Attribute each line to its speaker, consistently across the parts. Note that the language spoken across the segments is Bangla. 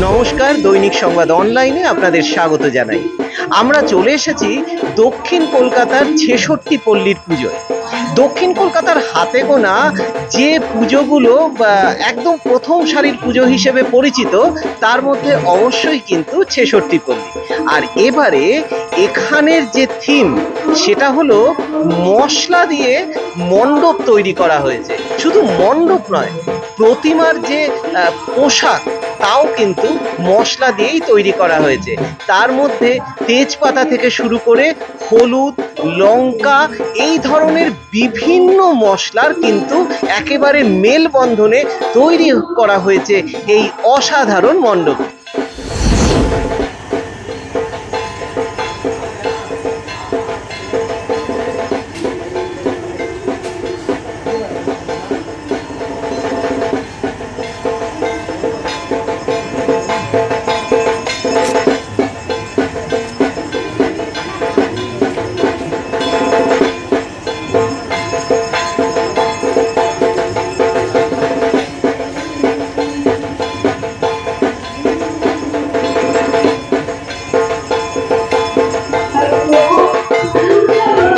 Speaker 1: নমস্কার, দৈনিক সংবাদ অনলাইনে আপনাদের স্বাগত জানাই। আমরা চলে এসেছি দক্ষিণ কলকাতার ৬৬ পল্লীর পুজোয়। দক্ষিণ কলকাতার হাতে গোনা যে পুজোগুলো একদম প্রথম সারির পুজো হিসেবে পরিচিত, তার মধ্যে অবশ্যই কিন্তু ৬৬ পল্লী। আর এবারে এখানের যে থিম, সেটা হলো মশলা দিয়ে মণ্ডপ তৈরি করা হয়েছে। শুধু মণ্ডপ নয়, প্রতিমার যে পোশাক তাও কিন্তু মশলা দিয়েই তৈরি করা হয়েছে। তার মধ্যে তেজপাতা থেকে শুরু করে হলুদ, লঙ্কা, এই ধরনের বিভিন্ন মশলার কিন্তু একেবারে মেলবন্ধনে তৈরি করা হয়েছে এই অসাধারণ মণ্ডপ।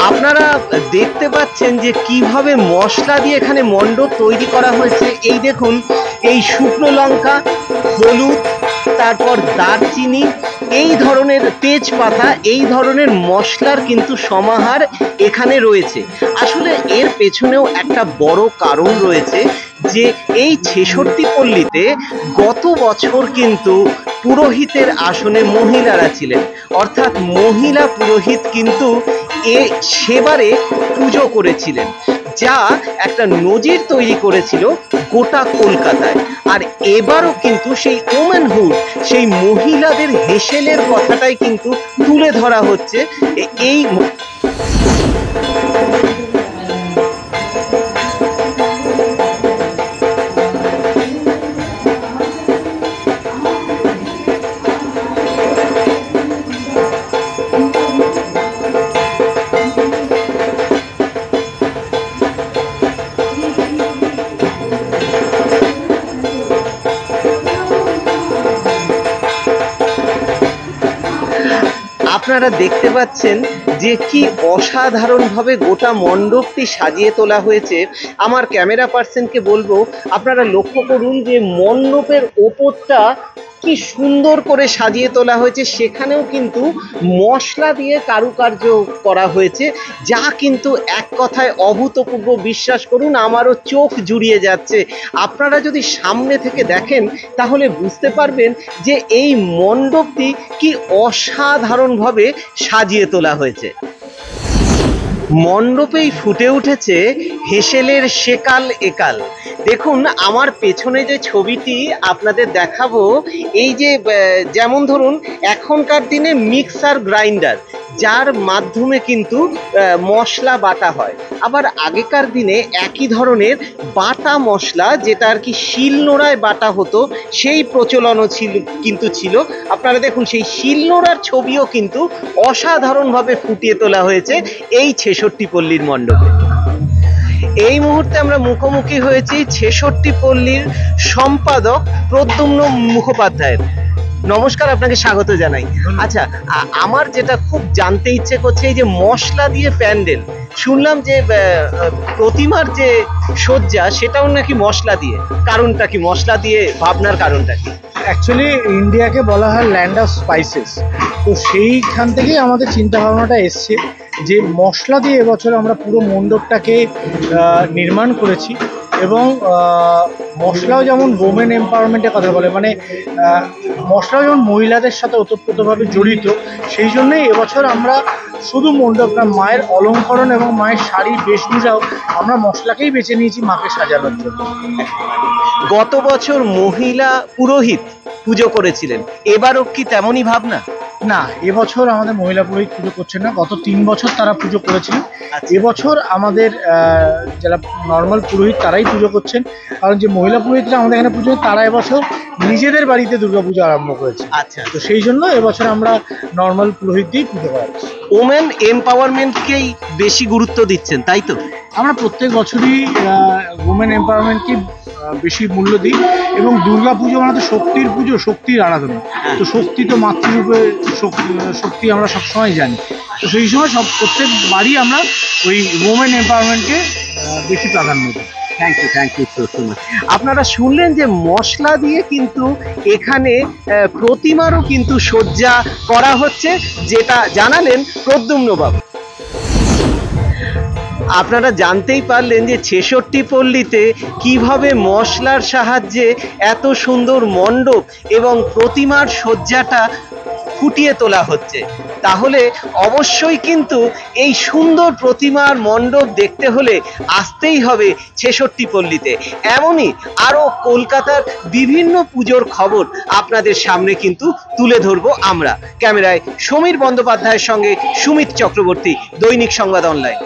Speaker 1: আপনারা দেখতে পাচ্ছেন যে কিভাবে মশলা দিয়ে এখানে মণ্ডপ তৈরি করা হয়েছে। এই দেখুন, এই শুকনো লঙ্কা, হলুদ, তারপর দারচিনি, এই ধরনের তেজপাতা, এই ধরনের মশলার কিন্তু সমাহার এখানে রয়েছে। আসলে এর পেছনেও একটা বড় কারণ রয়েছে যে এই ৬৬ পল্লীতে গত বছর কিন্তু পুরোহিতের আসনে মহিলারা ছিলেন, অর্থাৎ মহিলা পুরোহিত কিন্তু সেবারে পুজো করেছিলেন, যা একটা নজির তৈরি করেছিল গোটা কলকাতায়। আর এবারও কিন্তু সেই ওমেনহুড, সেই মহিলাদের হেসেলের কথাটাই কিন্তু তুলে ধরা হচ্ছে এই আপনারা দেখতে পাচ্ছেন যে কি অসাধারণভাবে গোটা মণ্ডপটি সাজিয়ে তোলা হয়েছে। আমার ক্যামেরা পার্সনকে বলবো, আপনারা লক্ষ্য করুন যে মণ্ডপের ওপরটা কি সুন্দর করে সাজিয়ে তোলা হয়েছে। সেখানেও কিন্তু মশলা দিয়ে কারুকার্য করা হয়েছে, যা কিন্তু এক কথায় অভূতপূর্ব। বিশ্বাস করুন, আমারও চোখ জুড়িয়ে যাচ্ছে। আপনারা যদি সামনে থেকে দেখেন তাহলে বুঝতে পারবেন যে এই মণ্ডপটি কি অসাধারণভাবে সাজিয়ে তোলা হয়েছে। মণ্ডপেই ফুটে উঠেছে হেসেলের সেকাল একাল। দেখুন, আমার পেছনে যে ছবিটি আপনাদের দেখাবো, এই যে যেমন ধরুন এখনকার দিনে মিক্সার গ্রাইন্ডার, যার মাধ্যমে কিন্তু মশলা বাটা হয়, আবার আগেকার দিনে একই ধরনের বাটা মশলা, যেটা আর কি শিলনোড়ায় বাটা হতো, সেই প্রচলনও ছিল। আপনারা দেখুন, সেই শিলনোড়ার ছবিও কিন্তু অসাধারণভাবে ফুটিয়ে তোলা হয়েছে এই ৬৬ পল্লীর মণ্ডপে। এই মুহূর্তে আমরা মুখোমুখি হয়েছি ৬৬ পল্লীর সম্পাদক প্রদ্যুম্ন মুখোপাধ্যায়ের। নমস্কার, আপনাকে স্বাগত জানাই। আচ্ছা, আমার যেটা খুব জানতে ইচ্ছে করছে, এই যে মশলা দিয়ে প্যান্ডেল, শুনলাম যে প্রতিমার যে সজ্জা সেটাও নাকি মশলা দিয়ে। কারণটা কি? মশলা দিয়ে ভাবনার কারণটা কি?
Speaker 2: অ্যাকচুয়ালি ইন্ডিয়াকে বলা হয় ল্যান্ড অফ স্পাইসেস, তো সেইখান থেকেই আমাদের চিন্তা ভাবনাটা এসছে যে মশলা দিয়ে এবছর আমরা পুরো মণ্ডপটাকে নির্মাণ করেছি। এবং মশলাও যেমন ওমেন এম্পাওয়ারমেন্টের কথা বলে, মানে মশলাও যেমন মহিলাদের সাথে ওতপ্রোতভাবে জড়িত, সেই জন্যই এবছর আমরা শুধু মণ্ডপ না, মায়ের অলঙ্করণ এবং মায়ের শাড়ি বেশভূষাও আমরা মশলাকেই বেছে নিয়েছি মাকে সাজানোর জন্য।
Speaker 1: গত বছর মহিলা পুরোহিত পুজো করেছিলেন, এবারও কি তেমনই ভাবনা?
Speaker 2: না, এবছর আমাদের মহিলা পুরোহিত পুজো করছেন না। গত ৩ বছর তারা পুজো করেছিলেন। এবছর আমাদের যারা নর্মাল পুরোহিত তারাই পুজো করছেন, কারণ যে মহিলা পুরোহিতরা আমাদের এখানে পুজো, তারা এবছর নিজেদের বাড়িতে দুর্গাপুজো আরম্ভ করেছে।
Speaker 1: আচ্ছা,
Speaker 2: তো সেই জন্য এবছর আমরা নর্মাল পুরোহিত দিয়েই পুজো করাচ্ছি।
Speaker 1: ওমেন এম্পাওয়ারমেন্টকেই বেশি গুরুত্ব দিচ্ছেন, তাই তো?
Speaker 2: আমরা প্রত্যেক বছরই উমেন এম্পাওয়ারমেন্টকে বেশি মূল্য দিই, এবং দুর্গা পুজো মানে তো শক্তির পুজো, শক্তির আরাধনা। তো শক্তি তো মাতৃরূপে শক্তি আমরা সবসময় জানি। তো সেই সময় প্রত্যেক বারই আমরা ওই উমেন এম্পাওয়ারমেন্টকে বেশি প্রাধান্য দিই।
Speaker 1: Thank you so much. আপনারা শুনলেন যে মশলা দিয়ে কিন্তু এখানে প্রতিমারও কিন্তু সজ্জা করা হচ্ছে, যেটা জানালেন প্রদ্যুম্ন বাবু। আপনারা জানতেই পারলেন যে ৬৬ পল্লীতে কিভাবে মশলার সাহায্যে এত সুন্দর মণ্ডপ এবং প্রতিমার সজ্জাটা ফুটিয়ে তোলা হচ্ছে। তাহলে অবশ্যই কিন্তু এই সুন্দর প্রতিমার মণ্ডপ দেখতে হলে আসতেই হবে ৬৬ পল্লীতে। এমনই আরও কলকাতার বিভিন্ন পুজোর খবর আপনাদের সামনে কিন্তু তুলে ধরবো আমরা। ক্যামেরায় সমীর বন্দ্যোপাধ্যায়ের সঙ্গে সুমিত চক্রবর্তী, দৈনিক সংবাদ অনলাইন।